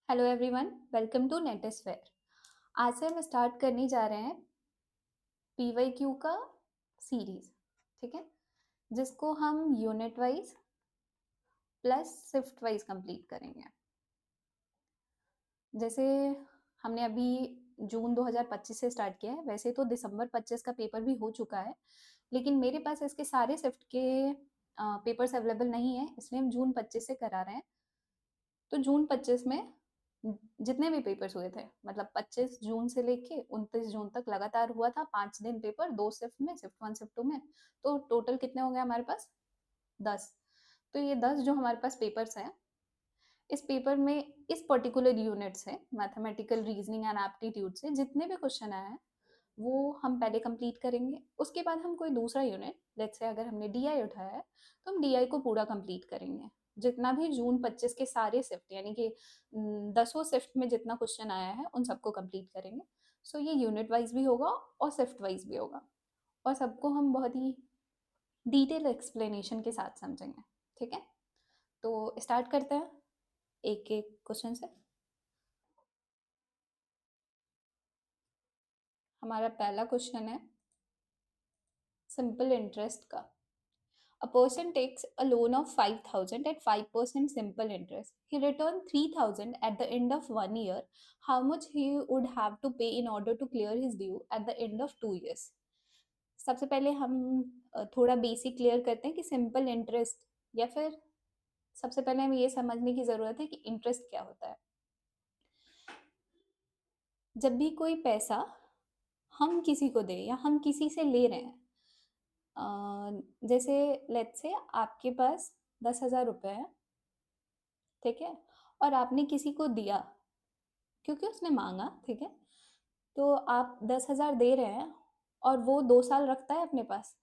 Hello everyone, welcome to Netisphere. आज से हम स्टार्ट करने जा रहे हैं पीवाईक्यू का सीरीज। ठीक है, जिसको हम unit wise plus shift wise complete करेंगे। जैसे हमने अभी जून 2025 से स्टार्ट किया है, वैसे तो दिसंबर 25 का पेपर भी हो चुका है, लेकिन मेरे पास इसके सारे शिफ्ट के पेपर्स अवेलेबल नहीं है, इसलिए हम जून 25 से करा रहे हैं। तो जून 25 में जितने भी पेपर्स हुए थे, मतलब 25 जून से लेके 29 जून तक लगातार हुआ था, 5 दिन पेपर, 2 शिफ्ट में, शिफ्ट 1 शिफ्ट 2 में। तो टोटल कितने हो गए हमारे पास? 10। तो ये 10 जो हमारे पास पेपर्स हैं, इस पेपर में इस पर्टिकुलर यूनिट से, मैथमेटिकल रीजनिंग एंड एप्टीट्यूड से जितने भी क्वेश्चन आए हैं वो हम पहले कंप्लीट करेंगे। उसके बाद हम कोई दूसरा यूनिट, लेट्स से अगर हमने डीआई उठाया है तो हम डीआई को पूरा कंप्लीट करेंगे। जितना भी जून 25 के सारे शिफ्ट, यानी कि 10 शिफ्ट में जितना क्वेश्चन आया है उन सबको कंप्लीट करेंगे। सो ये यूनिट वाइज भी होगा और शिफ्ट वाइज भी होगा, और सबको हम बहुत ही डिटेल एक्सप्लेनेशन के साथ समझेंगे। ठीक है, तो स्टार्ट करते हैं एक एक क्वेश्चन से। हमारा पहला क्वेश्चन है सिंपल इंटरेस्ट का। A person takes a loan of 5,000 at 5% simple interest. He returns 3,000 at the end of 1 year. How much he would have to pay in order to clear his due at the end of 2 years? सबसे पहले हम थोड़ा basic clear करते हैं कि simple interest, या फिर सबसे पहले हमें ये समझने की ज़रूरत है कि इंटरेस्ट क्या होता है। जब भी कोई पैसा हम किसी को दें या हम किसी से ले रहे हैं, जैसे लेट्स से आपके पास 10,000 रुपये है, ठीक है, और आपने किसी को दिया क्योंकि उसने मांगा, ठीक है, तो आप 10,000 दे रहे हैं और वो 2 साल रखता है अपने पास,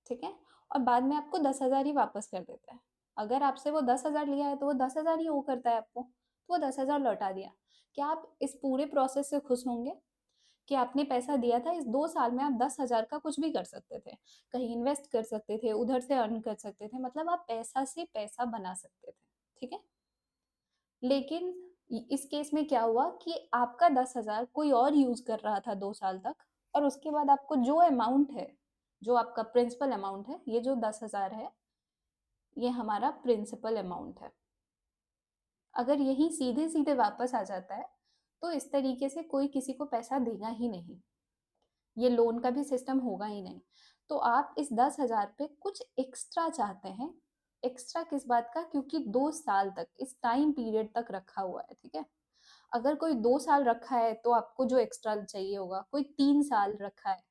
ठीक है, और बाद में आपको 10,000 ही वापस कर देता है। अगर आपसे वो 10,000 लिया है तो वो 10,000 ही वो करता है आपको, तो वो 10,000 लौटा दिया। क्या आप इस पूरे प्रोसेस से खुश होंगे कि आपने पैसा दिया था, इस 2 साल में आप 10,000 का कुछ भी कर सकते थे, कहीं इन्वेस्ट कर सकते थे, उधर से अर्न कर सकते थे, मतलब आप पैसा से पैसा बना सकते थे, ठीक है। लेकिन इस केस में क्या हुआ कि आपका 10,000 कोई और यूज कर रहा था 2 साल तक, और उसके बाद आपको जो अमाउंट है, जो आपका प्रिंसिपल अमाउंट है, ये जो 10,000 है, ये हमारा प्रिंसिपल अमाउंट है। अगर यही सीधे सीधे वापस आ जाता है तो इस तरीके से कोई किसी को पैसा देगा ही नहीं, ये लोन का भी सिस्टम होगा ही नहीं। तो आप इस 10,000 पे कुछ एक्स्ट्रा चाहते हैं। एक्स्ट्रा किस बात का? क्योंकि 2 साल तक, इस टाइम पीरियड तक रखा हुआ है, ठीक है। अगर कोई 2 साल रखा है तो आपको जो एक्स्ट्रा चाहिए होगा, कोई 3 साल रखा है,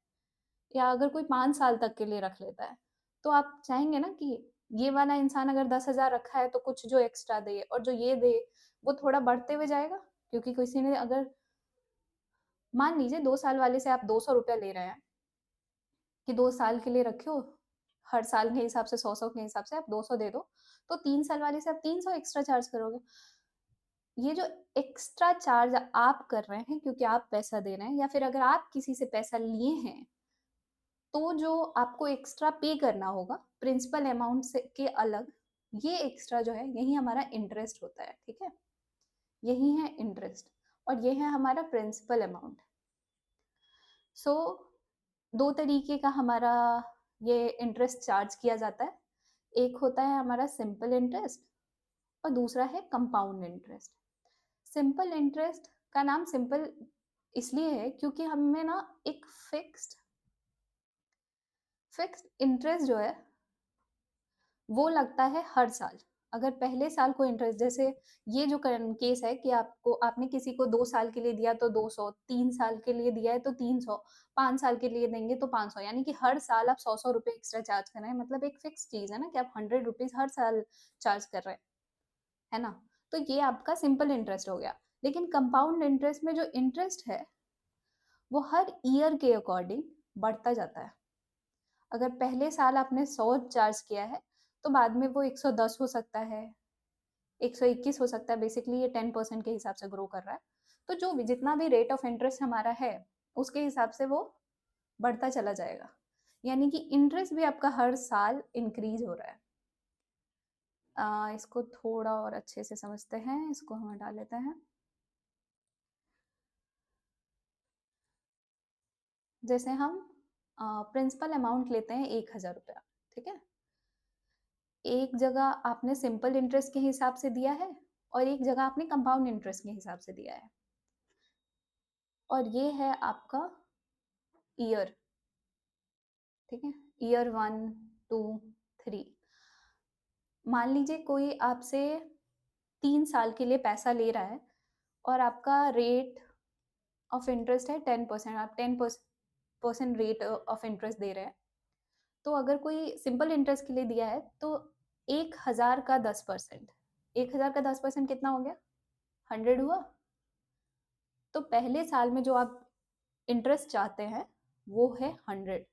या अगर कोई 5 साल तक के लिए रख लेता है, तो आप चाहेंगे ना कि ये वाला इंसान अगर 10,000 रखा है तो कुछ जो एक्स्ट्रा दे, और जो ये दे वो थोड़ा बढ़ते हुए जाएगा। क्योंकि किसी ने अगर, मान लीजिए 2 साल वाले से आप 200 रुपया ले रहे हैं कि 2 साल के लिए रखे हो, हर साल के हिसाब से 100 के हिसाब से आप 200 दे दो, तो 3 साल वाले से आप 300 एक्स्ट्रा चार्ज करोगे। ये जो एक्स्ट्रा चार्ज आप कर रहे हैं क्योंकि आप पैसा दे रहे हैं, या फिर अगर आप किसी से पैसा लिए हैं, तो जो आपको एक्स्ट्रा पे करना होगा प्रिंसिपल अमाउंट से के अलग, ये एक्स्ट्रा जो है यही हमारा इंटरेस्ट होता है, ठीक है। यही है इंटरेस्ट, और ये है हमारा प्रिंसिपल अमाउंट। सो दो तरीके का हमारा ये इंटरेस्ट चार्ज किया जाता है। एक होता है हमारा सिंपल इंटरेस्ट, और दूसरा है कंपाउंड इंटरेस्ट। सिंपल इंटरेस्ट का नाम सिंपल इसलिए है क्योंकि हमें ना एक फिक्स्ड इंटरेस्ट जो है वो लगता है हर साल। अगर पहले साल को इंटरेस्ट, जैसे ये जो केस है कि आपने किसी को 2 साल के लिए दिया तो 200, 3 साल के लिए दिया है तो 300, 5 साल के लिए देंगे तो 500, यानी कि हर साल आप 100 रुपए एक्स्ट्रा चार्ज कर रहे हैं। मतलब एक फिक्स चीज है ना कि आप 100 रुपीज हर साल चार्ज कर रहे हैं, है ना। तो ये आपका सिंपल इंटरेस्ट हो गया। लेकिन कंपाउंड इंटरेस्ट में जो इंटरेस्ट है वो हर ईयर के अकॉर्डिंग बढ़ता जाता है। अगर पहले साल आपने 100 चार्ज किया है तो बाद में वो 110 हो सकता है, 121 हो सकता है। बेसिकली ये 10% के हिसाब से ग्रो कर रहा है। तो जो भी जितना भी रेट ऑफ इंटरेस्ट हमारा है उसके हिसाब से वो बढ़ता चला जाएगा, यानी कि इंटरेस्ट भी आपका हर साल इंक्रीज हो रहा है। इसको थोड़ा और अच्छे से समझते हैं, इसको हम हटा लेते हैं। जैसे हम प्रिंसिपल अमाउंट लेते हैं 1,000 रुपया, ठीक है। एक जगह आपने सिंपल इंटरेस्ट के हिसाब से दिया है और एक जगह आपने कंपाउंड इंटरेस्ट के हिसाब से दिया है, और ये है आपका ईयर, ठीक है। ईयर 1, 2, 3। मान लीजिए कोई आपसे 3 साल के लिए पैसा ले रहा है और आपका रेट ऑफ इंटरेस्ट है 10%, आप 10% रेट ऑफ इंटरेस्ट दे रहे हैं। तो अगर कोई सिंपल इंटरेस्ट के लिए दिया है तो 1,000 का 10%, 1,000 का 10% कितना हो गया? 100 हुआ। तो पहले साल में जो आप इंटरेस्ट चाहते हैं वो है 100।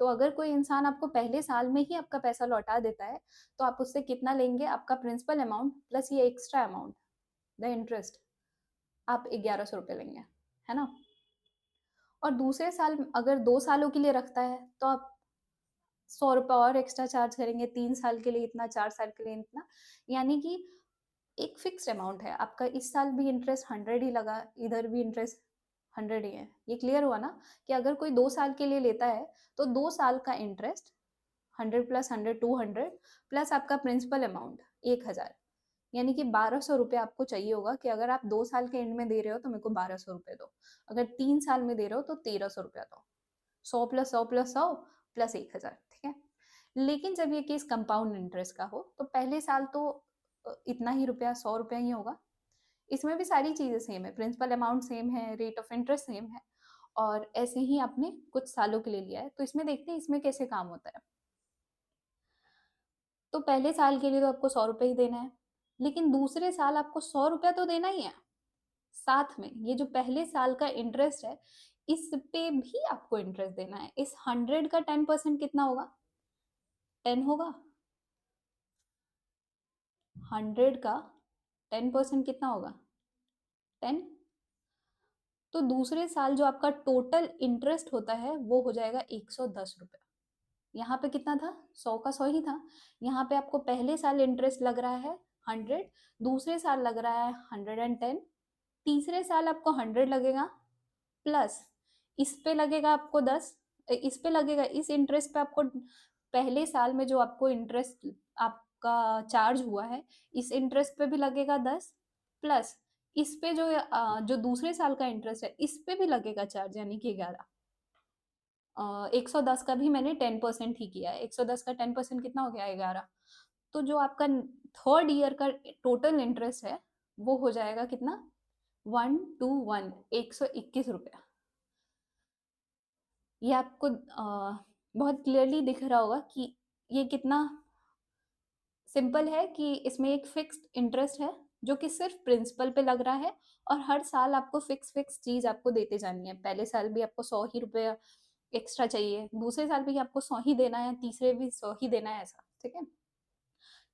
तो अगर कोई इंसान आपको पहले साल में ही आपका पैसा लौटा देता है तो आप उससे कितना लेंगे? आपका प्रिंसिपल अमाउंट प्लस ये एक्स्ट्रा अमाउंट, द इंटरेस्ट, आप 1,100 रुपये लेंगे, है ना। और दूसरे साल अगर 2 सालों के लिए रखता है तो आप 100 रुपये और एक्स्ट्रा चार्ज करेंगे, 3 साल के लिए इतना, 4 साल के लिए इतना। यानी कि एक फिक्स्ड अमाउंट है आपका। इस साल भी इंटरेस्ट 100 ही लगा, इधर भी इंटरेस्ट 100 ही है। ये क्लियर हुआ ना कि अगर कोई 2 साल के लिए लेता है तो 2 साल का इंटरेस्ट 100 प्लस 100, 200 प्लस आपका प्रिंसिपल अमाउंट 1,000, यानी कि 1,200 रुपये आपको चाहिए होगा कि अगर आप 2 साल के एंड में दे रहे हो तो मेरे को 1,200 रुपये दो, अगर 3 साल में दे रहे हो तो 1,300 रुपया दो। 100 प्लस 100 प्लस 100 प्लस 1,000, ठीक है। लेकिन जब ये केस कंपाउंड इंटरेस्ट का हो तो पहले साल तो इतना ही रुपया, 100 रुपया ही होगा। इसमें भी सारी चीज़ें सेम है, प्रिंसिपल अमाउंट सेम है, रेट ऑफ इंटरेस्ट सेम है, और ऐसे ही आपने कुछ सालों के लिए लिया है। तो इसमें देखते हैं इसमें कैसे काम होता है। तो पहले साल के लिए तो आपको 100 रुपये ही देना है, लेकिन दूसरे साल आपको 100 रुपया तो देना ही है। साथ में ये जो पहले साल का इंटरेस्ट है इस पे भी आपको इंटरेस्ट देना है। इस 100 का 10% कितना होगा? 10 होगा। 100 का 10% कितना होगा? 10। तो दूसरे साल जो आपका टोटल इंटरेस्ट होता है वो हो जाएगा 110 रुपये। यहाँ पे कितना था? 100 का 100 ही था। यहाँ पे आपको पहले साल इंटरेस्ट लग रहा है 100, दूसरे साल लग रहा है 110, तीसरे साल आपको 100 लगेगा, प्लस इस पे लगेगा आपको 10, इस पे लगेगा, इस इंटरेस्ट पे आपको पहले साल में जो आपको इंटरेस्ट आपका चार्ज हुआ है इस इंटरेस्ट पे भी लगेगा 10, प्लस इस पे जो दूसरे साल का इंटरेस्ट है इस पे भी लगेगा चार्ज, यानी कि 11। 110 का भी मैंने 10% ही किया है, 110 का 10% कितना हो गया? 11। तो जो आपका थर्ड ईयर का टोटल इंटरेस्ट है वो हो जाएगा कितना? 121, 121 रुपया। ये आपको बहुत क्लियरली दिख रहा होगा कि ये कितना सिंपल है कि इसमें एक फिक्स्ड इंटरेस्ट है जो कि सिर्फ प्रिंसिपल पे लग रहा है, और हर साल आपको फिक्स फिक्स चीज आपको देते जानी है। पहले साल भी आपको 100 ही रुपये एक्स्ट्रा चाहिए, दूसरे साल भी आपको 100 ही देना है, तीसरे भी 100 ही देना है, ऐसा, ठीक है।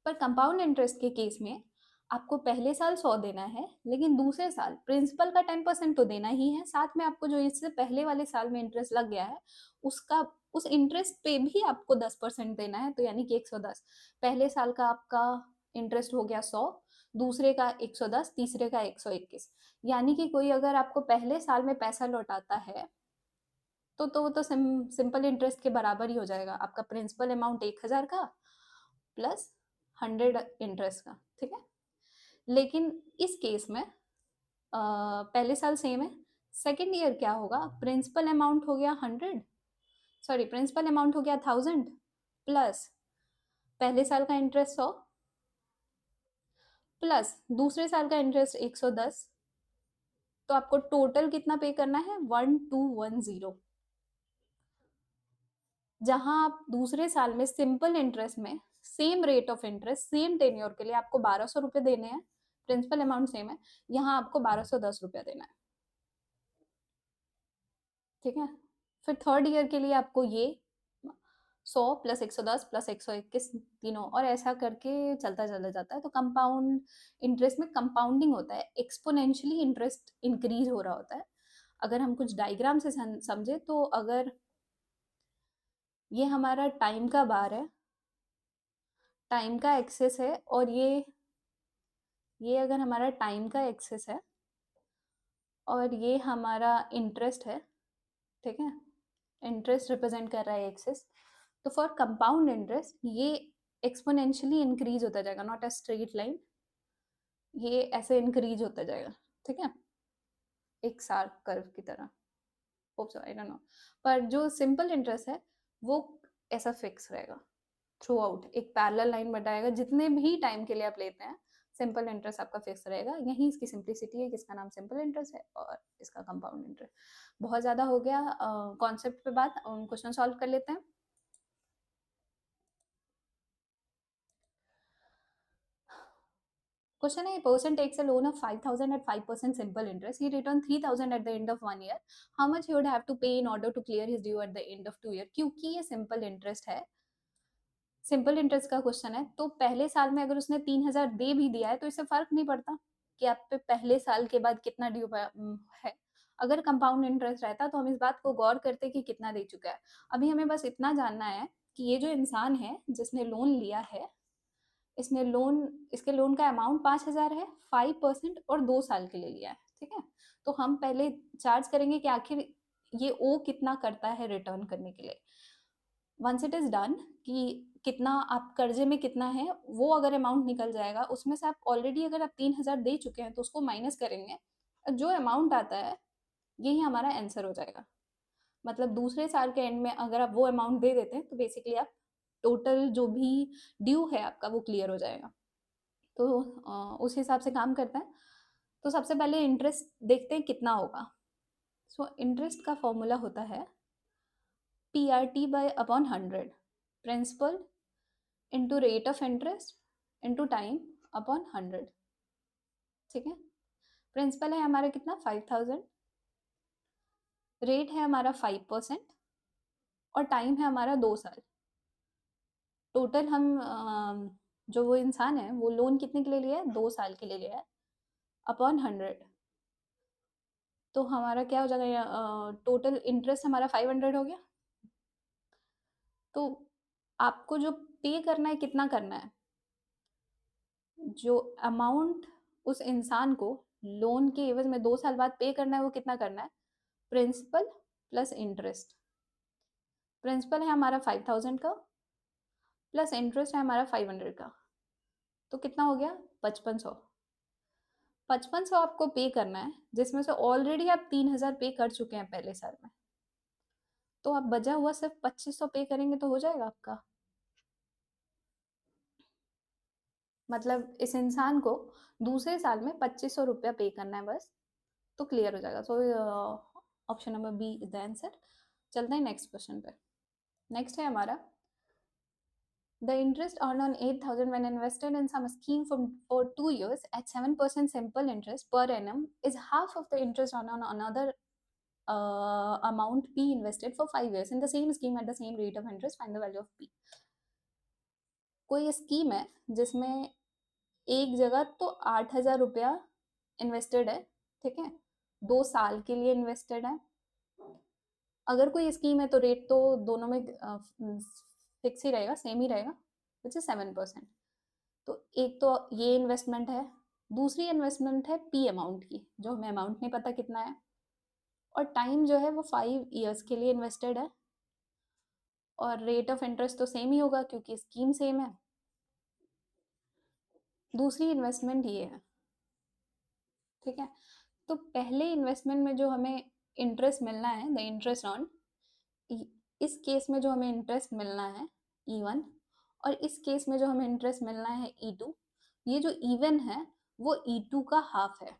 पर कंपाउंड इंटरेस्ट के केस में आपको पहले साल 100 देना है, लेकिन दूसरे साल प्रिंसिपल का 10% तो देना ही है, साथ में आपको जो इससे पहले वाले साल में इंटरेस्ट लग गया है उसका, उस इंटरेस्ट पे भी आपको 10% देना है। तो यानी कि 110। पहले साल का आपका इंटरेस्ट हो गया 100, दूसरे का 110, तीसरे का 121। यानी कि कोई अगर आपको पहले साल में पैसा लौटाता है तो वो तो सिंपल इंटरेस्ट के बराबर ही हो जाएगा। आपका प्रिंसिपल अमाउंट 1,000 का प्लस 100 इंटरेस्ट का, ठीक है। लेकिन इस केस में पहले साल सेम है, सेकेंड ईयर क्या होगा? प्रिंसिपल अमाउंट हो गया 100, सॉरी प्रिंसिपल अमाउंट हो गया 1,000, प्लस पहले साल का इंटरेस्ट 100, प्लस दूसरे साल का इंटरेस्ट 110। तो आपको टोटल कितना पे करना है? 1210। जहां आप दूसरे साल में सिंपल इंटरेस्ट में same rate of interest same tenure के लिए आपको 1,200 रुपये देने हैं, प्रिंसिपल अमाउंट सेम है, यहाँ आपको 1,210 रुपया देना है, ठीक है। फिर थर्ड ईयर के लिए आपको ये 100 प्लस 110 प्लस 121 तीनों, और ऐसा करके चलता चला जाता है। तो कंपाउंड इंटरेस्ट में कंपाउंडिंग होता है, एक्सपोनेंशियली इंटरेस्ट इंक्रीज हो रहा होता है। अगर हम कुछ डायग्राम से समझे तो अगर ये हमारा टाइम का बार है, टाइम का एक्सेस है, और ये अगर हमारा टाइम का एक्सेस है और ये हमारा इंटरेस्ट है, ठीक है, इंटरेस्ट रिप्रेजेंट कर रहा है एक्सेस, तो फॉर कंपाउंड इंटरेस्ट ये एक्सपोनेंशियली इंक्रीज होता जाएगा, नॉट अ स्ट्रेट लाइन, ये ऐसे इंक्रीज होता जाएगा, ठीक है, एक सार्क कर्व की तरह, hope so, I don't know. पर जो सिंपल इंटरेस्ट है वो ऐसा फिक्स रहेगा थ्रू आउट, एक पैरेलल लाइन बताएगा जितने भी टाइम के लिए आप लेते हैं, सिंपल इंटरेस्ट आपका फिक्स रहेगा। यही इसकी सिंप्लिसिटी है, जिसका नाम सिंपल इंटरेस्ट है, और इसका कंपाउंड इंटरेस्ट। बहुत ज़्यादा हो गया कॉन्सेप्ट पे बात, क्वेश्चन सॉल्व कर लेते हैं। Question A, a person takes a loan of 5,000 at 5% simple interest. He returns 3,000 at the end of 1 year. How much he would have to pay in order to clear his due at the end of 2 year? क्योंकि ये simple interest है, simple interest का question है, तो पहले साल में अगर उसने 3,000 दे भी दिया है तो इससे फर्क नहीं पड़ता कि आप पे पहले साल के बाद कितना ड्यू है। अगर कंपाउंड इंटरेस्ट रहता तो हम इस बात को गौर करते कि कितना दे चुका है। अभी हमें बस इतना जानना है कि ये जो इंसान है जिसने लोन लिया है, इसके लोन का अमाउंट 5,000 है, 5% और 2 साल के लिए लिया है, ठीक है। तो हम पहले चार्ज करेंगे कि आखिर ये ओ कितना करता है रिटर्न करने के लिए। वंस इट इज डन कि कितना आप कर्जे में कितना है, वो अगर अमाउंट निकल जाएगा, उसमें से आप ऑलरेडी अगर आप 3,000 दे चुके हैं तो उसको माइनस करेंगे, जो अमाउंट आता है यही हमारा आंसर हो जाएगा। मतलब दूसरे साल के एंड में अगर आप वो अमाउंट दे देते हैं तो बेसिकली आप टोटल जो भी ड्यू है आपका वो क्लियर हो जाएगा। तो उस हिसाब से काम करता है। तो सबसे पहले इंटरेस्ट देखते हैं कितना होगा। सो इंटरेस्ट का फॉर्मूला होता है PRT by upon 100, principal into rate of interest into time upon 100, ठीक है। प्रिंसिपल है हमारा कितना 5,000, रेट है हमारा 5% और टाइम है हमारा 2 साल। टोटल हम जो वो इंसान है वो लोन कितने के लिए लिया है, 2 साल के लिए लिया है, अपॉन 100। तो हमारा क्या हो जाएगा, टोटल इंटरेस्ट हमारा 500 हो गया। तो आपको जो पे करना है कितना करना है, जो अमाउंट उस इंसान को लोन के एवज में 2 साल बाद पे करना है वो कितना करना है, प्रिंसिपल प्लस इंटरेस्ट। प्रिंसिपल है हमारा 5,000 का, प्लस इंटरेस्ट है हमारा 500 का, तो कितना हो गया 5,500। 5,500 आपको पे करना है, जिसमें से ऑलरेडी आप 3,000 पे कर चुके हैं पहले साल में, तो आप बचा हुआ सिर्फ 2,500 पे करेंगे तो हो जाएगा आपका। मतलब इस इंसान को दूसरे साल में 2,500 रुपया पे करना है बस, तो क्लियर हो जाएगा। So option number B is the answer. चलते हैं नेक्स्ट क्वेश्चन पे। नेक्स्ट है हमारा, the interest earned on 8,000 when invested in some scheme for 2 years at 7% simple interest per annum is half of the interest earned on another amount P invested for 5 years in the same scheme at the same rate of interest. Find the value of P. कोई scheme है जिसमें एक जगह तो 8,000 रुपया invested है, ठीक है, 2 साल के लिए इन्वेस्टेड है। अगर कोई स्कीम है तो रेट तो दोनों में फिक्स ही रहेगा, सेम ही रहेगा, विच इज 7%। तो एक तो ये इन्वेस्टमेंट है, दूसरी इन्वेस्टमेंट है पी अमाउंट की, जो हमें अमाउंट नहीं पता कितना है, और टाइम जो है वो 5 ईयर्स के लिए इन्वेस्टेड है, और रेट ऑफ इंटरेस्ट तो सेम ही होगा क्योंकि स्कीम सेम है। दूसरी इन्वेस्टमेंट ये है, ठीक है। तो पहले इन्वेस्टमेंट में जो हमें इंटरेस्ट मिलना है, द इंटरेस्ट ऑन, इस केस में जो हमें इंटरेस्ट मिलना है E1, और इस केस में जो हमें इंटरेस्ट मिलना है E2, ये जो इवन है वो E2 का हाफ है।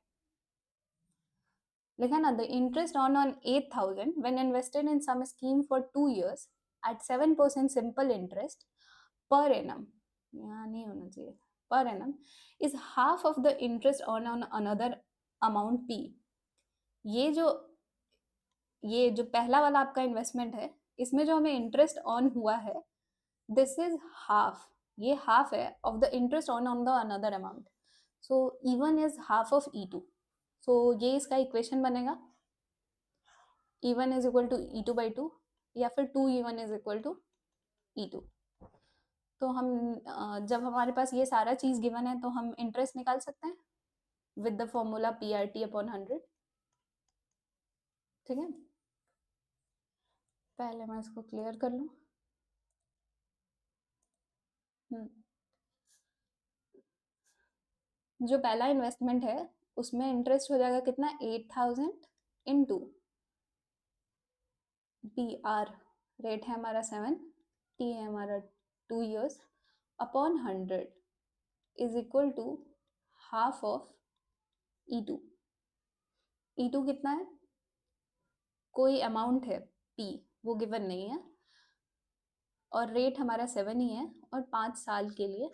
लिखा ना, the interest on 8,000 when invested in some scheme for 2 years at 7% simple interest per annum, यहाँ नहीं होना चाहिए, per annum, is half of the interest on another amount P। ये जो पहला वाला आपका इन्वेस्टमेंट है, इसमें जो हमें इंटरेस्ट ऑन हुआ है, दिस इज हाफ, ये हाफ है of the interest on the another amount. So E1 is half of E2। सो ये इसका इक्वेशन बनेगा, E1 is equal to E2 by 2, या फिर 2E1 is equal to E2। तो हम जब हमारे पास ये सारा चीज़ गिवन है तो हम इंटरेस्ट निकाल सकते हैं विद द फॉर्मूला PRT/100। ठीक है, पहले मैं इसको क्लियर कर लूँ। जो पहला इन्वेस्टमेंट है उसमें इंटरेस्ट हो जाएगा कितना, 8000 इंटू PR रेट है हमारा 7, T है हमारा 2 years upon 100 is equal to half of E2। E2 कितना है, कोई अमाउंट है P, वो गिवन नहीं है, और रेट हमारा 7 ही है, और 5 साल के लिए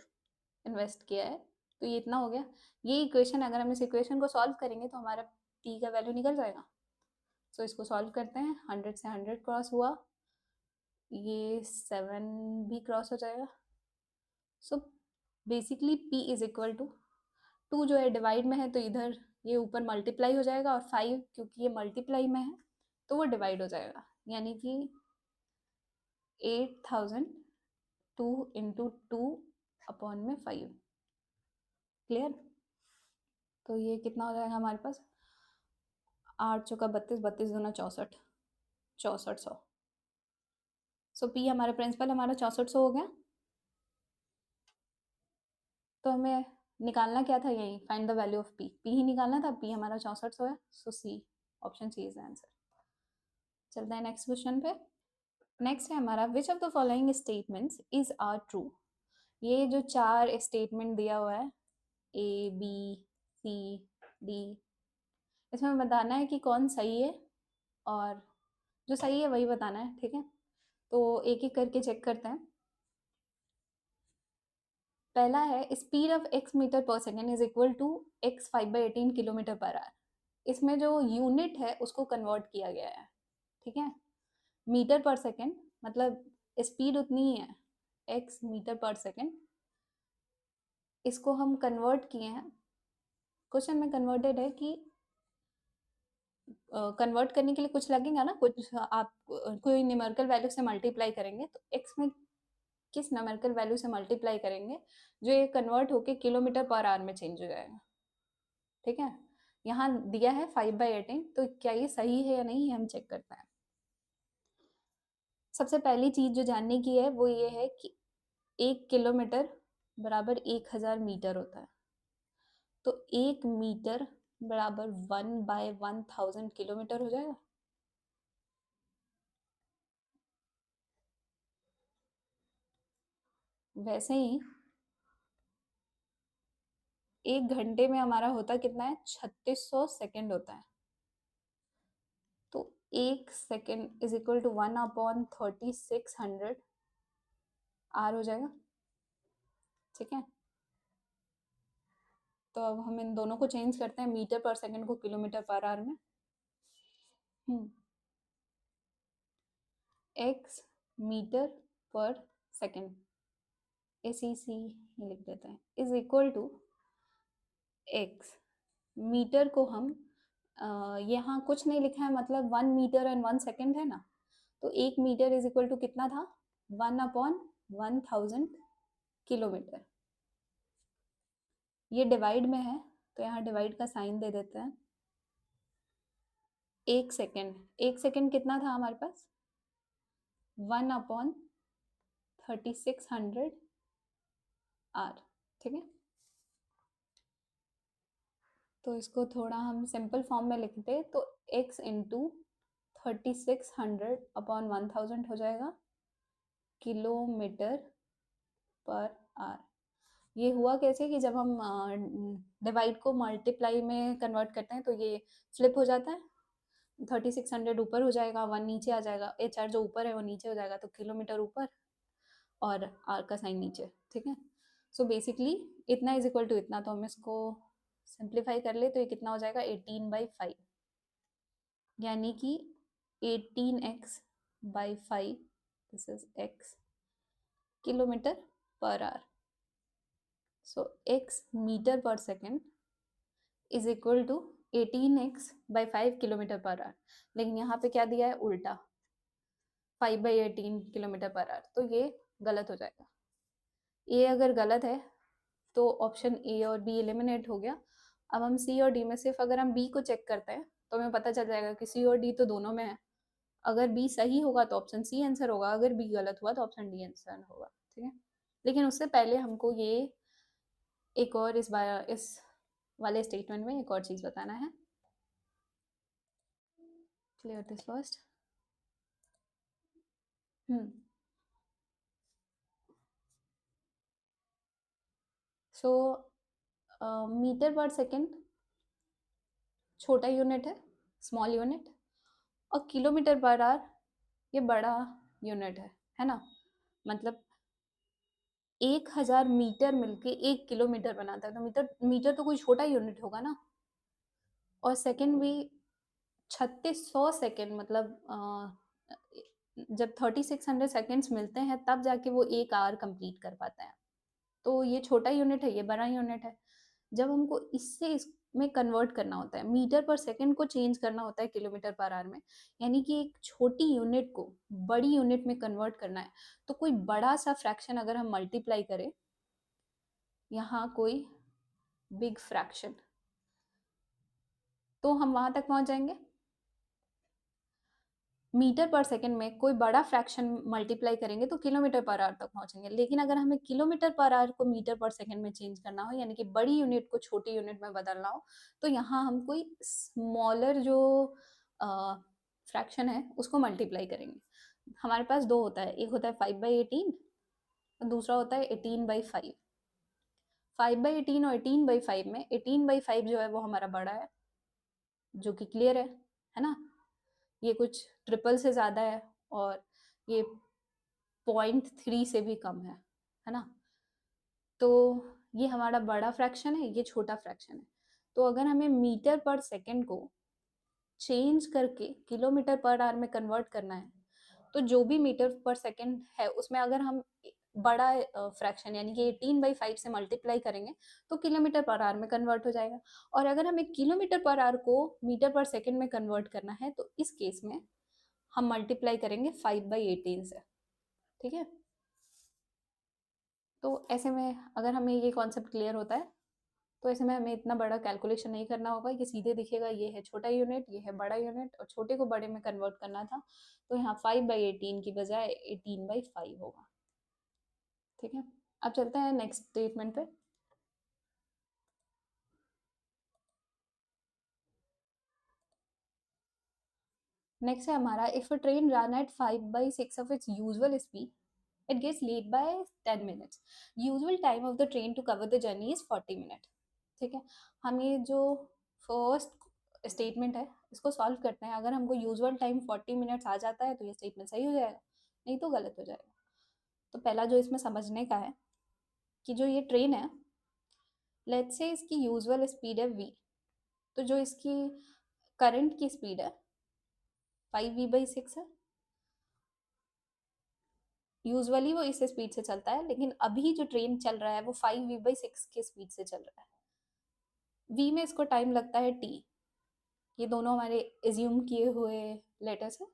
इन्वेस्ट किया है, तो ये इतना हो गया। ये इक्वेशन, अगर हम इस इक्वेशन को सॉल्व करेंगे तो हमारा P का वैल्यू निकल जाएगा। सो इसको सॉल्व करते हैं, 100 से 100 क्रॉस हुआ, ये 7 भी क्रॉस हो जाएगा। So basically P is equal to 2 जो है डिवाइड में है तो इधर ये ऊपर मल्टीप्लाई हो जाएगा, और 5 क्योंकि ये मल्टीप्लाई में है तो वो डिवाइड हो जाएगा, यानी कि 8000 2 इंटू 2 अपॉन में 5। क्लियर? तो ये कितना हो जाएगा हमारे पास, 8 चौका 32, 32 दूना 64, 6400। सो P हमारा प्रिंसिपल हमारा 6400 हो गया। तो हमें निकालना क्या था, यही find the value of P ही निकालना था। P हमारा 6400 है, so C, option C is answer. चलते हैं नेक्स्ट क्वेश्चन पे। नेक्स्ट है हमारा, which of the following statements is are true. ये जो 4 स्टेटमेंट दिया हुआ है ABCD, इसमें बताना है कि कौन सही है, और जो सही है वही बताना है। ठीक है, तो एक एक करके चेक करते हैं। पहला है, speed of x metre per second is equal to x 5/18 kilometre per hour. इसमें जो यूनिट है उसको कन्वर्ट किया गया है। ठीक है, मीटर पर सेकेंड मतलब स्पीड उतनी ही है, x मीटर पर सेकेंड, इसको हम कन्वर्ट किए हैं। क्वेश्चन में कन्वर्टेड है कि कन्वर्ट करने के लिए कुछ लगेगा ना, कुछ आप कोई न्यूमेरिकल वैल्यू से मल्टीप्लाई करेंगे तो x में किस न्यूमेरिकल वैल्यू से मल्टीप्लाई करेंगे जो ये कन्वर्ट होके किलोमीटर पर आवर में चेंज हो जाएगा। ठीक है, यहाँ दिया है 5/18, तो क्या ये सही है या नहीं हम चेक करते हैं। सबसे पहली चीज जो जानने की है वो ये है कि 1 किलोमीटर बराबर 1000 मीटर होता है, तो 1 मीटर बराबर 1/1000 किलोमीटर हो जाएगा। वैसे ही 1 घंटे में हमारा होता कितना है, 3600 सेकेंड होता है, तो 1 second is equal to 1/3600 hour हो जाएगा। ठीक है, तो अब हम इन दोनों को चेंज करते हैं, मीटर पर सेकेंड को किलोमीटर पर आवर में। x metre per second, ACC ही लिख देते हैं, is equal to x metre को हम यहाँ कुछ नहीं लिखा है, मतलब 1 मीटर एंड 1 सेकेंड है ना, तो 1 मीटर इज इक्वल टू कितना था, 1/1000 किलोमीटर। ये डिवाइड में है तो यहाँ डिवाइड का साइन दे देते हैं। 1 सेकेंड कितना था हमारे पास, 1/3600 आर। ठीक है, तो इसको थोड़ा हम सिंपल फॉर्म में लिखते तो x इंटू 3600/1000 हो जाएगा किलोमीटर पर आर। ये हुआ कैसे कि जब हम डिवाइड को मल्टीप्लाई में कन्वर्ट करते हैं तो ये फ्लिप हो जाता है, 3600 ऊपर हो जाएगा, 1 नीचे आ जाएगा, HR जो ऊपर है वो नीचे हो जाएगा, तो किलोमीटर ऊपर और आर का साइन नीचे। ठीक है, सो बेसिकली इतना इज इक्वल टू इतना, तो हम इसको सिंप्लीफाई कर ले तो ये कितना हो जाएगा, 18/5, यानी कि 18x/5, this is x kilometre per hour. So x metre per second is equal to 18x/5 kilometre per hour, लेकिन यहाँ पे क्या दिया है, उल्टा 5/18 किलोमीटर पर आवर, तो ये गलत हो जाएगा। ए अगर गलत है तो ऑप्शन ए और बी एलिमिनेट हो गया। अब हम सी और डी में सिर्फ अगर हम बी को चेक करते हैं तो हमें पता चल जाएगा कि सी और डी तो दोनों में है। अगर बी सही होगा तो ऑप्शन सी आंसर होगा, अगर बी गलत हुआ तो ऑप्शन डी आंसर होगा। ठीक है, लेकिन उससे पहले हमको ये एक और इस वाले स्टेटमेंट में एक और चीज़ बताना है। Clear this first. So metre per second छोटा यूनिट है, स्मॉल यूनिट, और किलोमीटर पर आवर ये बड़ा यूनिट है ना। मतलब 1000 मीटर मिलके 1 किलोमीटर बनाता है, तो मीटर मीटर तो कोई छोटा यूनिट होगा ना। और सेकंड भी 3600 सेकंड, मतलब जब 3600 सेकेंड्स मिलते हैं तब जाके वो 1 आवर कंप्लीट कर पाता है। तो ये छोटा यूनिट है, ये बड़ा यूनिट है। जब हमको इससे इसमें कन्वर्ट करना होता है, मीटर पर सेकंड को चेंज करना होता है किलोमीटर पर आवर में, यानी कि एक छोटी यूनिट को बड़ी यूनिट में कन्वर्ट करना है, तो कोई बड़ा सा फ्रैक्शन अगर हम मल्टीप्लाई करें, यहाँ कोई बिग फ्रैक्शन, तो हम वहां तक पहुंच जाएंगे। मीटर पर सेकंड में कोई बड़ा फ्रैक्शन मल्टीप्लाई करेंगे तो किलोमीटर पर आवर तक पहुंचेंगे। लेकिन अगर हमें किलोमीटर पर आवर को मीटर पर सेकंड में चेंज करना हो, यानी कि बड़ी यूनिट को छोटी यूनिट में बदलना हो, तो यहाँ हम कोई स्मॉलर जो फ्रैक्शन है उसको मल्टीप्लाई करेंगे। हमारे पास दो होता है, एक होता है 5/18 और दूसरा होता है 18/5। 5/18 और 18/5 में 18/5 जो है वो हमारा बड़ा है, जो कि क्लियर है ना। ये कुछ ट्रिपल से ज़्यादा है और ये 0.3 से भी कम है ना। तो ये हमारा बड़ा फ्रैक्शन है, ये छोटा फ्रैक्शन है। तो अगर हमें मीटर पर सेकंड को चेंज करके किलोमीटर पर आवर में कन्वर्ट करना है, तो जो भी मीटर पर सेकंड है उसमें अगर हम बड़ा फ्रैक्शन यानी कि 18/5 से मल्टीप्लाई करेंगे तो किलोमीटर पर आवर में कन्वर्ट हो जाएगा। और अगर हमें किलोमीटर पर आवर को मीटर पर सेकंड में कन्वर्ट करना है तो इस केस में हम मल्टीप्लाई करेंगे 5/18 से। ठीक है, तो ऐसे में अगर हमें ये कॉन्सेप्ट क्लियर होता है तो ऐसे में हमें इतना बड़ा कैलकुलेशन नहीं करना होगा। ये सीधे दिखेगा, ये है छोटा यूनिट, ये है बड़ा यूनिट, और छोटे को बड़े में कन्वर्ट करना था तो यहाँ 5/18 की बजाय 18/5 होगा। ठीक है, अब चलते हैं नेक्स्ट स्टेटमेंट पे। नेक्स्ट है हमारा, if a train run at 5/6 of its usual speed, it gets late by 10 minutes. Usual time of the train to cover the journey is 40 minutes. ठीक है, हम ये जो फर्स्ट स्टेटमेंट है इसको सॉल्व करते हैं। अगर हमको यूजुअल टाइम 40 मिनट्स आ जाता है तो ये स्टेटमेंट सही हो जाएगा, नहीं तो गलत हो जाएगा। तो पहला जो इसमें समझने का है कि जो ये ट्रेन है, लेट्स से इसकी यूजुअल स्पीड है v, तो जो इसकी करंट की स्पीड है 5v/6 है। यूजुअली वो इस स्पीड से चलता है, लेकिन अभी जो ट्रेन चल रहा है वो 5v/6 के स्पीड से चल रहा है। v में इसको टाइम लगता है t, ये दोनों हमारे एज्यूम किए हुए लेटर्स हैं।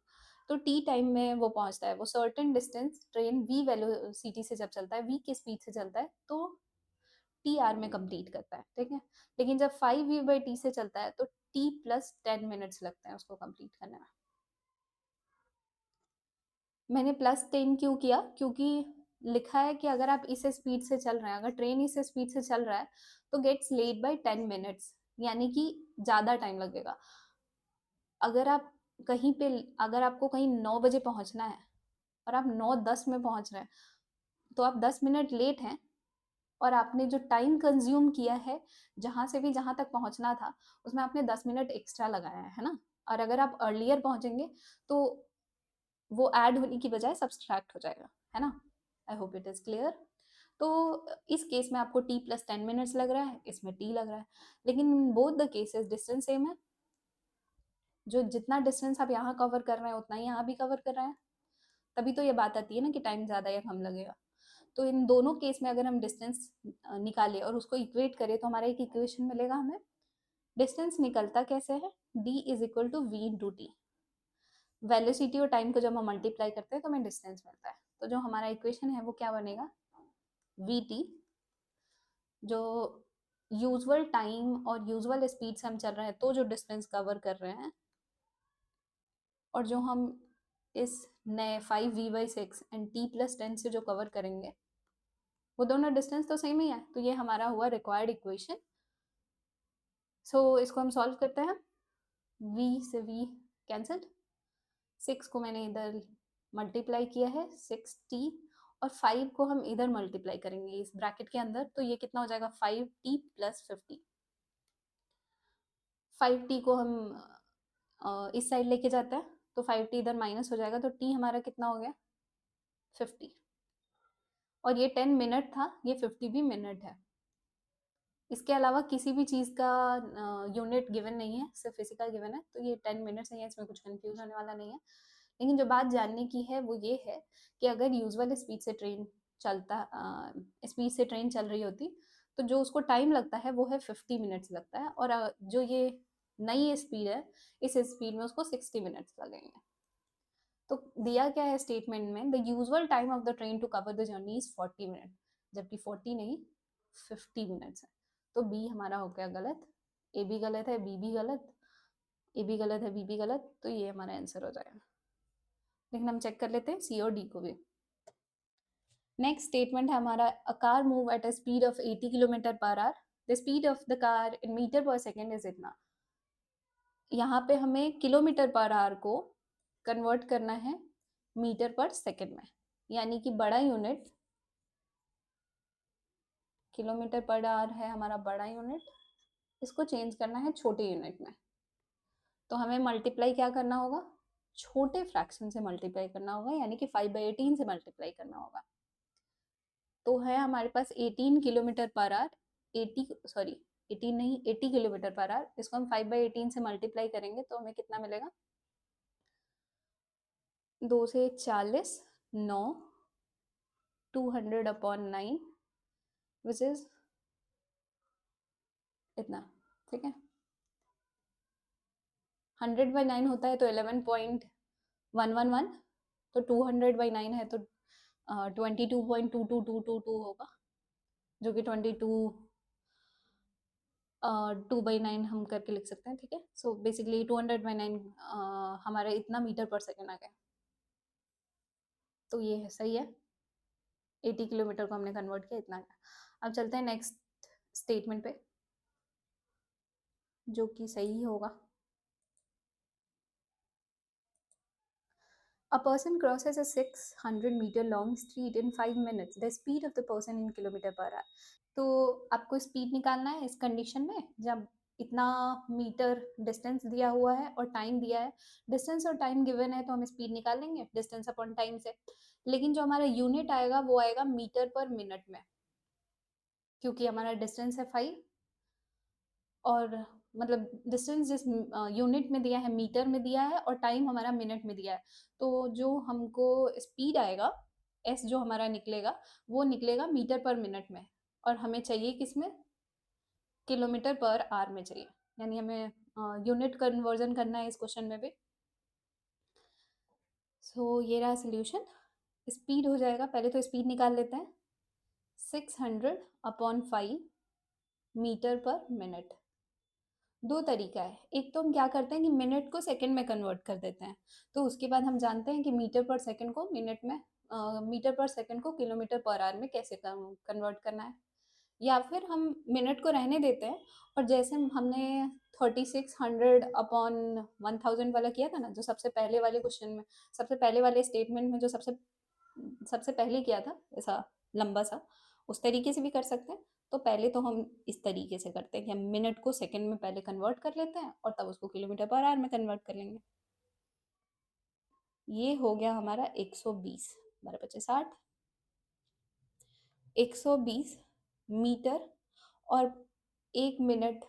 तो टी टाइम में वो पहुंचता है, वो certain distance train V velocity से जब चलता है, वी की स्पीड से चलता है, तो टी आर में कंप्लीट करता है। ठीक है, लेकिन जब 5v/t से चलता है तो t + 10 मिनट्स लगते हैं उसको कंप्लीट करने में। मैंने +10 क्यों किया, क्योंकि लिखा है कि अगर आप इस स्पीड से चल रहे हैं, अगर ट्रेन इस स्पीड से चल रहा है तो गेट्स लेट बाय 10 मिनट्स, यानी कि ज़्यादा टाइम लगेगा। अगर आप कहीं पे, अगर आपको कहीं 9 बजे पहुंचना है और आप 9:10 में पहुंच रहे हैं तो आप 10 मिनट लेट हैं, और आपने जो टाइम कंज्यूम किया है जहां से भी जहां तक पहुंचना था उसमें आपने 10 मिनट एक्स्ट्रा लगाया है ना। और अगर आप अर्लियर पहुंचेंगे तो वो ऐड होने की बजाय सब्सट्रैक्ट हो जाएगा, है ना। I hope it is clear. तो इस केस में आपको t + 10 मिनट्स लग रहा है, इसमें t लग रहा है, लेकिन both the cases distance same है। जो जितना डिस्टेंस आप यहाँ कवर कर रहे हैं उतना ही यहाँ भी कवर कर रहे हैं, तभी तो ये बात आती है ना कि टाइम ज़्यादा या कम लगेगा। तो इन दोनों केस में अगर हम डिस्टेंस निकालें और उसको इक्वेट करें तो हमारा एक इक्वेशन मिलेगा हमें। डिस्टेंस निकलता कैसे है, d = v/t। वेलोसिटी और टाइम को जब हम मल्टीप्लाई करते हैं तो हमें डिस्टेंस मिलता है। तो जो हमारा इक्वेशन है वो क्या बनेगा, वी जो यूजुअल टाइम और यूजुअल स्पीड से हम चल रहे हैं तो जो डिस्टेंस कवर कर रहे हैं, और जो हम इस नए 5v/6 एंड t+10 से जो कवर करेंगे वो दोनों डिस्टेंस तो सेम ही है। तो ये हमारा हुआ रिक्वायर्ड इक्वेशन। सो इसको हम सॉल्व करते हैं। v से v कैंसिल, 6 को मैंने इधर मल्टीप्लाई किया है 6t, और 5 को हम इधर मल्टीप्लाई करेंगे इस ब्रैकेट के अंदर, तो ये कितना हो जाएगा 5t + 50। 5t को हम इस साइड लेके जाते हैं तो 5t इधर माइनस हो जाएगा, तो t हमारा कितना हो गया 50, और ये 10 मिनट था, ये 50 भी मिनट है। इसके अलावा किसी भी चीज़ का यूनिट गिवन नहीं है, सिर्फ फिजिकल गिवन है, तो ये 10 मिनट्स है, इसमें कुछ कंफ्यूज होने वाला नहीं है। लेकिन जो बात जानने की है वो ये है कि अगर यूजुअल स्पीड से ट्रेन स्पीड से ट्रेन चल रही होती तो जो उसको टाइम लगता है वो है 50 मिनट्स लगता है, और जो ये नई स्पीड है इस स्पीड में उसको 60 मिनट्स लगेंगे। तो दिया क्या है स्टेटमेंट में, the usual time of the train to cover the journey is 40 minute, जबकि 40 नहीं 50 मिनट्स है। तो बी हमारा हो गया गलत, ए भी गलत है, बी भी गलत, ए भी गलत है, बी भी गलत, तो ये हमारा आंसर हो जाएगा। लेकिन हम चेक कर लेते हैं सी और डी को भी। नेक्स्ट स्टेटमेंट है हमारा, a car move at a speed of 80 kilometre per hour, the speed of the car in metre per second is इतना। यहाँ पे हमें किलोमीटर पर आवर को कन्वर्ट करना है मीटर पर सेकेंड में, यानी कि बड़ा यूनिट किलोमीटर पर आवर है हमारा बड़ा यूनिट, इसको चेंज करना है छोटे यूनिट में। तो हमें मल्टीप्लाई क्या करना होगा, छोटे फ्रैक्शन से मल्टीप्लाई करना होगा, यानी कि 5/18 से मल्टीप्लाई करना होगा। तो है हमारे पास 18 किलोमीटर पर आवर, 18 नहीं 80 किलोमीटर पर आवर, इसको हम 5/18 से मल्टीप्लाई करेंगे तो हमें कितना मिलेगा, 2 से 40, 9, 200/9 विच इज इतना, ठीक है। 100/9 होता है तो 11.111, तो 200/9 है तो 22.22222 होगा, जो कि 2/9 हम करके लिख सकते हैं, ठीक है। सो बेसिकली 200/9 हमारा इतना मीटर पर सेकेंड आ गया, तो ये है सही है, 80 किलोमीटर को हमने कन्वर्ट किया इतना गया। अब चलते हैं नेक्स्ट स्टेटमेंट पे जो कि सही होगा। A person crosses a 600-meter long street in 5 minutes. The speed of the person in kilometer per hour. तो आपको स्पीड निकालना है इस कंडीशन में जब इतना मीटर डिस्टेंस दिया हुआ है और टाइम दिया है। डिस्टेंस और टाइम गिवन है तो हम स्पीड निकाल लेंगे डिस्टेंस अपॉन टाइम से, लेकिन जो हमारा यूनिट आएगा वो आएगा मीटर पर मिनट में, क्योंकि हमारा डिस्टेंस है 5 और मतलब डिस्टेंस जिस यूनिट में दिया है मीटर में दिया है और टाइम हमारा मिनट में दिया है, तो जो हमको स्पीड आएगा एस जो हमारा निकलेगा वो निकलेगा मीटर पर मिनट में, और हमें चाहिए किसमें, किलोमीटर पर आवर में चाहिए, यानी हमें यूनिट कन्वर्जन करना है इस क्वेश्चन में भी। सो ये रहा सोल्यूशन। स्पीड हो जाएगा, पहले तो स्पीड निकाल लेते हैं, 600/5 मीटर पर मिनट। दो तरीका है, एक तो हम क्या करते हैं कि मिनट को सेकंड में कन्वर्ट कर देते हैं, तो उसके बाद हम जानते हैं कि मीटर पर सेकंड को मिनट में, मीटर पर सेकंड को किलोमीटर पर आवर में कैसे कन्वर्ट करना है, या फिर हम मिनट को रहने देते हैं और जैसे हमने 3600/1000 वाला किया था ना, जो सबसे पहले वाले क्वेश्चन में, सबसे पहले वाले स्टेटमेंट में जो सबसे सबसे पहले किया था ऐसा लंबा सा, उस तरीके से भी कर सकते हैं। तो पहले तो हम इस तरीके से करते हैं कि हम मिनट को सेकंड में पहले कन्वर्ट कर लेते हैं और तब उसको किलोमीटर पर आवर में कन्वर्ट कर लेंगे। ये हो गया हमारा 120 बारह पच्चीस 60, 120 मीटर, और 1 मिनट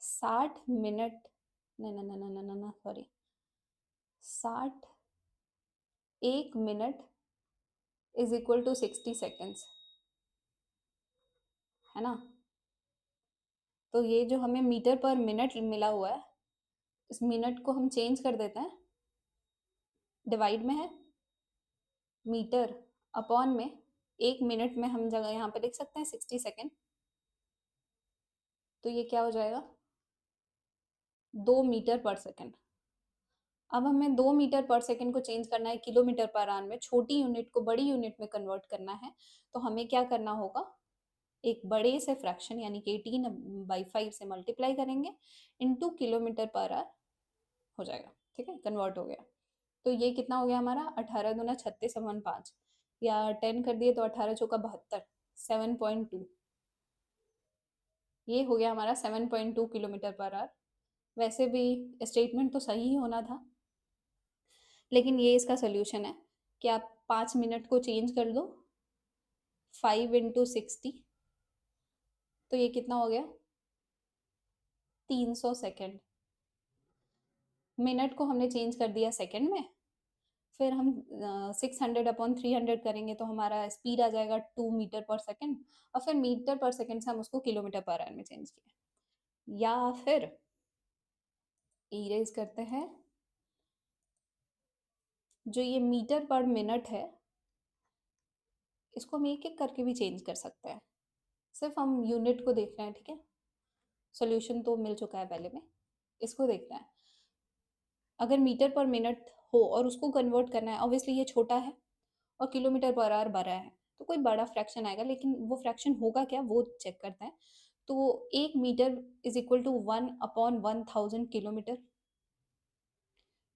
60 मिनट, ना ना ना ना ना ना sorry, 60, 1 minute is equal to 60 seconds, है ना। तो ये जो हमें मीटर पर मिनट मिला हुआ है, इस मिनट को हम चेंज कर देते हैं, डिवाइड में है मीटर अपॉन में 1 मिनट में हम जगह यहाँ पे लिख सकते हैं 60 सेकेंड, तो ये क्या हो जाएगा 2 मीटर पर सेकेंड। अब हमें 2 मीटर पर सेकेंड को चेंज करना है किलोमीटर पर आवर में, छोटी यूनिट को बड़ी यूनिट में कन्वर्ट करना है, तो हमें क्या करना होगा, एक बड़े से फ्रैक्शन यानी कि 18/5 से मल्टीप्लाई करेंगे, इनटू किलोमीटर पर आवर हो जाएगा। ठीक है, कन्वर्ट हो गया। तो ये कितना हो गया हमारा 18 दूना 36 अपन 5 या 10 कर दिए तो 18 चौका 72, 7.2। ये हो गया हमारा 7.2 किलोमीटर पर आवर। वैसे भी स्टेटमेंट तो सही ही होना था, लेकिन ये इसका सोल्यूशन है कि आप 5 मिनट को चेंज कर दो 5 × 60, तो ये कितना हो गया 300 सेकेंड। मिनट को हमने चेंज कर दिया सेकेंड में, फिर हम 600/300 करेंगे तो हमारा स्पीड आ जाएगा 2 मीटर पर सेकेंड, और फिर मीटर पर सेकेंड से हम उसको किलोमीटर पर आवर में चेंज किया। या फिर इरेज करते हैं, जो ये मीटर पर मिनट है इसको हम एक एक करके भी चेंज कर सकते हैं, सिर्फ हम यूनिट को देख रहे हैं। ठीक है, सोल्यूशन तो मिल चुका है पहले में, इसको देखना है। अगर मीटर पर मिनट हो और उसको कन्वर्ट करना है, ऑब्वियसली ये छोटा है और किलोमीटर पर आवर बड़ा है, तो कोई बड़ा फ्रैक्शन आएगा, लेकिन वो फ्रैक्शन होगा क्या वो चेक करते हैं। तो 1 metre is equal to 1/1000 kilometre,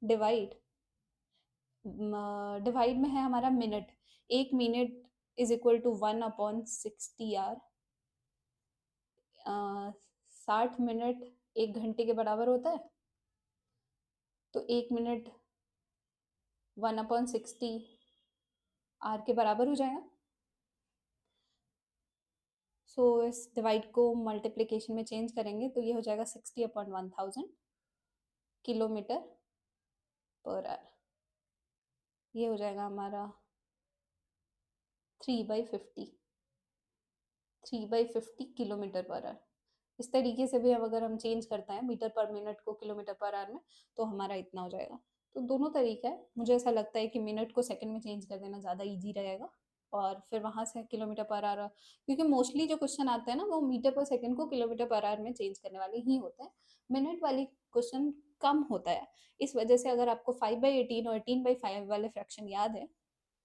divide divide में है हमारा minute, 1 minute is equal to 1/60 hour, 60 minute 1 घंटे के बराबर होता है, तो 1 मिनट 1/60 आवर के बराबर हो जाएगा। सो इस डिवाइड को मल्टीप्लिकेशन में चेंज करेंगे तो ये हो जाएगा 60/1000 किलोमीटर पर आवर। ये हो जाएगा हमारा 3/50, 3/50 किलोमीटर पर आवर। इस तरीके से भी अब अगर हम चेंज करते हैं मीटर पर मिनट को किलोमीटर पर आवर में, तो हमारा इतना हो जाएगा। तो दोनों तरीका है, मुझे ऐसा लगता है कि मिनट को सेकंड में चेंज कर देना ज़्यादा ईजी रहेगा, और फिर वहाँ से किलोमीटर पर आवर, क्योंकि मोस्टली जो क्वेश्चन आते हैं ना वो मीटर पर सेकंड को किलोमीटर पर आवर में चेंज करने वाले ही होते हैं, मिनट वाली क्वेश्चन कम होता है। इस वजह से अगर आपको 5/18 और 18/5 वाले फ्रैक्शन याद है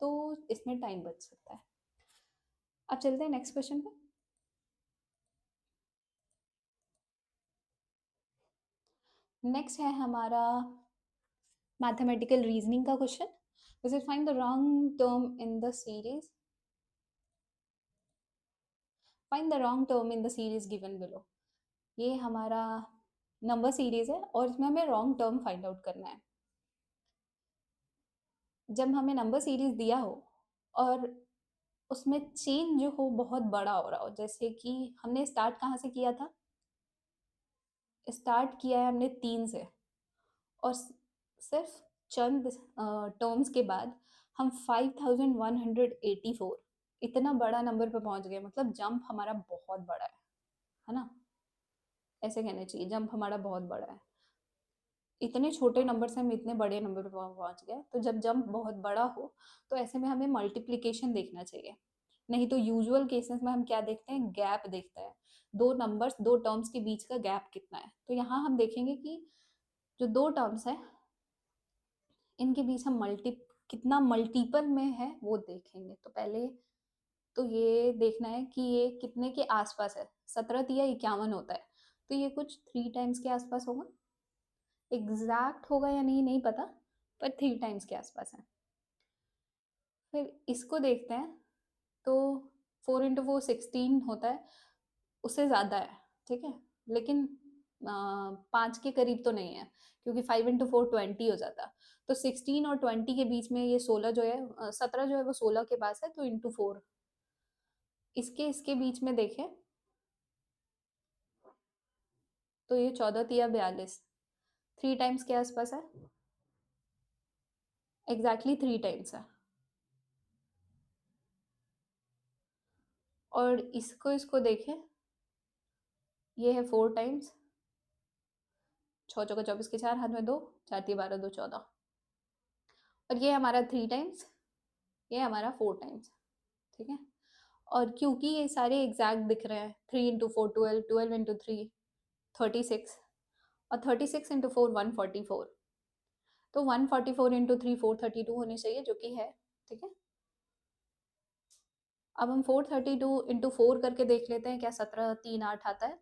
तो इसमें टाइम बच सकता है। अब चलते हैं नेक्स्ट क्वेश्चन पे। नेक्स्ट है हमारा मैथमेटिकल रीजनिंग का question, which is find the wrong term in the series, find the wrong term in the series given below. ये हमारा नंबर सीरीज है और इसमें हमें रॉन्ग टर्म फाइंड आउट करना है। जब हमें नंबर सीरीज दिया हो और उसमें चेंज जो हो बहुत बड़ा हो रहा हो, जैसे कि हमने स्टार्ट कहाँ से किया था, स्टार्ट किया है हमने 3 से, और सिर्फ चंद टर्म्स के बाद हम 5184 इतना बड़ा नंबर पे पहुंच गए, मतलब जंप हमारा बहुत बड़ा है ना, ऐसे कहना चाहिए जंप हमारा बहुत बड़ा है। इतने छोटे नंबर से हम इतने बड़े नंबर पे पहुंच गए, तो जब जंप बहुत बड़ा हो तो ऐसे में हमें मल्टीप्लिकेशन देखना चाहिए, नहीं तो यूजुअल केसेस में हम क्या देखते हैं, गैप देखते हैं, दो नंबर्स दो टर्म्स के बीच का गैप कितना है। तो यहाँ हम देखेंगे कि जो दो टर्म्स है इनके बीच हम कितना मल्टीपल में है वो देखेंगे। तो पहले तो ये देखना है कि ये कितने के आसपास है, 17 या 51 होता है, तो ये कुछ 3 टाइम्स के आसपास होगा, एग्जैक्ट होगा या नहीं नहीं पता, पर 3 टाइम्स के आसपास है। फिर इसको देखते हैं, तो 4 × 4 16 होता है, उससे ज़्यादा है, ठीक है, लेकिन 5 के करीब तो नहीं है, क्योंकि 5 × 4 20 हो जाता। तो 16 और 20 के बीच में ये 16 जो है 17 जो है वो 16 के पास है, तो × 4 इसके इसके बीच में देखें तो ये 14 × 42 3 टाइम्स के आसपास है, एग्जैक्टली 3 टाइम्स है। और इसको इसको देखें, ये है 4 टाइम्स, 6 × 4 = 24 के 4 हाथ में 2, 4 × 3 = 12, 2 × 14, और ये हमारा 3 टाइम्स, ये हमारा 4 टाइम्स, ठीक है। और क्योंकि ये सारे एग्जैक्ट दिख रहे हैं, 3 इंटू फोर 12, 12 इंटू थ्री 36, और 36 इंटू फोर 144, तो 144 इंटू थ्री 432 होनी चाहिए, जो कि है, ठीक है। अब हम 432 इंटू फोर करके देख लेते हैं क्या 17 3 8 आता है।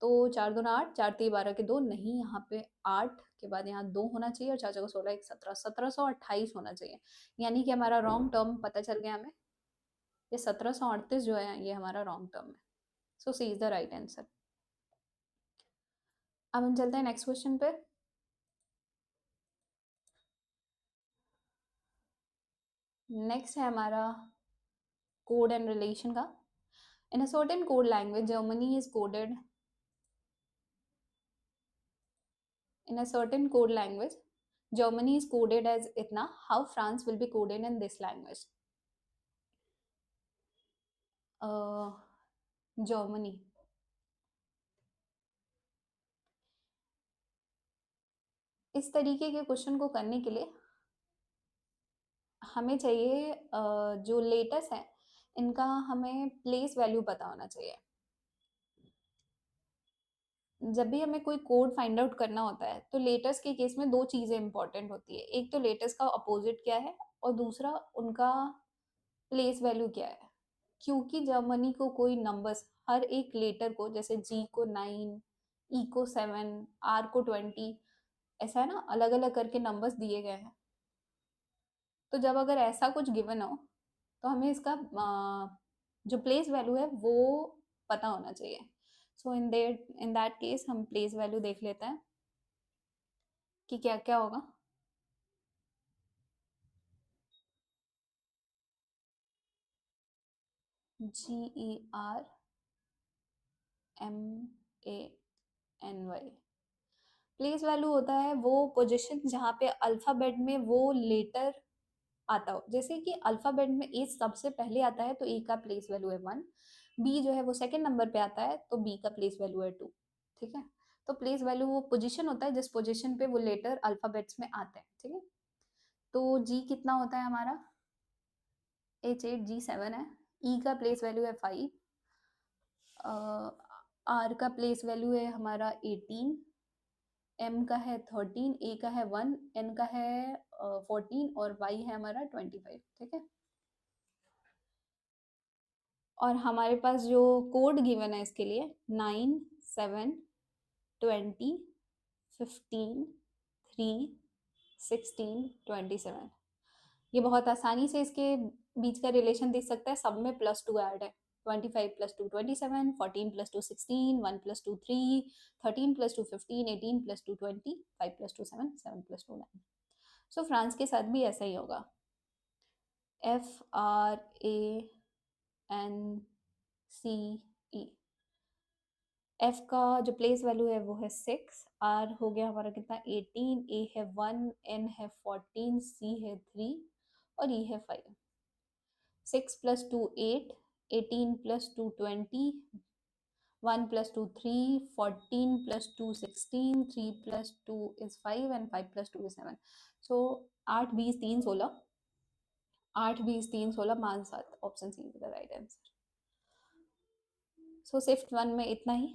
तो 4 दूना 8, 4 3 12 के 2, नहीं, यहाँ पे 8 के बाद यहाँ 2 होना चाहिए, और 4 4 16 1 17, 1728 होना चाहिए। यानी कि हमारा रॉन्ग टर्म पता चल गया हमें, ये 1738 जो है ये हमारा रॉन्ग टर्म है। सो सी इज द राइट आंसर। अब हम चलते हैं नेक्स्ट क्वेश्चन पे। नेक्स्ट है हमारा कोड एंड रिलेशन का। In a certain code language Germany is coded, in a certain code language Germany is coded as itna, how France will be coded in this language? Germany, इस तरीके के question को करने के लिए हमें चाहिए जो लेटेस्ट है इनका हमें प्लेस वैल्यू पता होना चाहिए। जब भी हमें कोई कोड फाइंड आउट करना होता है तो लेटेस्ट के केस में दो चीज़ें इंपॉर्टेंट होती है, एक तो लेटेस्ट का अपोजिट क्या है और दूसरा उनका प्लेस वैल्यू क्या है। क्योंकि जर्मनी को कोई नंबर्स हर एक लेटर को, जैसे जी को 9, ई को 7, आर को 20, ऐसा है ना, अलग अलग करके नंबर्स दिए गए हैं। तो जब अगर ऐसा कुछ गिवन हो तो हमें इसका जो प्लेस वैल्यू है वो पता होना चाहिए। सो इन दैट केस हम प्लेस वैल्यू देख लेते हैं कि क्या क्या होगा। GERMANY, प्लेस वैल्यू होता है वो पोजीशन जहाँ पे अल्फाबेट में वो लेटर आता हो। जैसे कि अल्फाबेट में ए सबसे पहले आता है तो ए का प्लेस वैल्यू है 1, बी जो है वो सेकंड नंबर पे आता है तो बी का प्लेस वैल्यू है 2, ठीक है। तो प्लेस वैल्यू वो पोजीशन होता है जिस पोजीशन पे वो लेटर अल्फाबेट्स में आते हैं, ठीक है। तो जी कितना होता है हमारा, H8, G7 है। ई का प्लेस वैल्यू है 5, आर का प्लेस वैल्यू है हमारा 18, एम का है 13, ए का है 1, एन का है 14 और वाई है हमारा 25, ठीक है। और हमारे पास जो कोड गिवन है इसके लिए 9, 7, 20, 15, 3, 16, 27, ये बहुत आसानी से इसके बीच का रिलेशन देख सकता है, सब में +2 ऐड है। 25 + 2 27, 14 + 2 16, 1 + 2 3, 13 + 2 15, 18 + 2 20, 5 + 2 7, 7 + 2 9। सो फ्रांस के साथ भी ऐसा ही होगा। FRANCE, एफ का जो प्लेस वैल्यू है वो है 6, आर हो गया हमारा कितना 18, ए है 1, एन है 14, सी है 3 और ई है 5। 6 + 2 8, 18 + 2 20, 1 + 2 3, 14 + 2 16, 3 + 2 is 5 and 5 + 2 is 7। So 8 20 3 16, 8 20 3 16 5 7, option C is the right answer. So सिर्फ वन में इतना ही।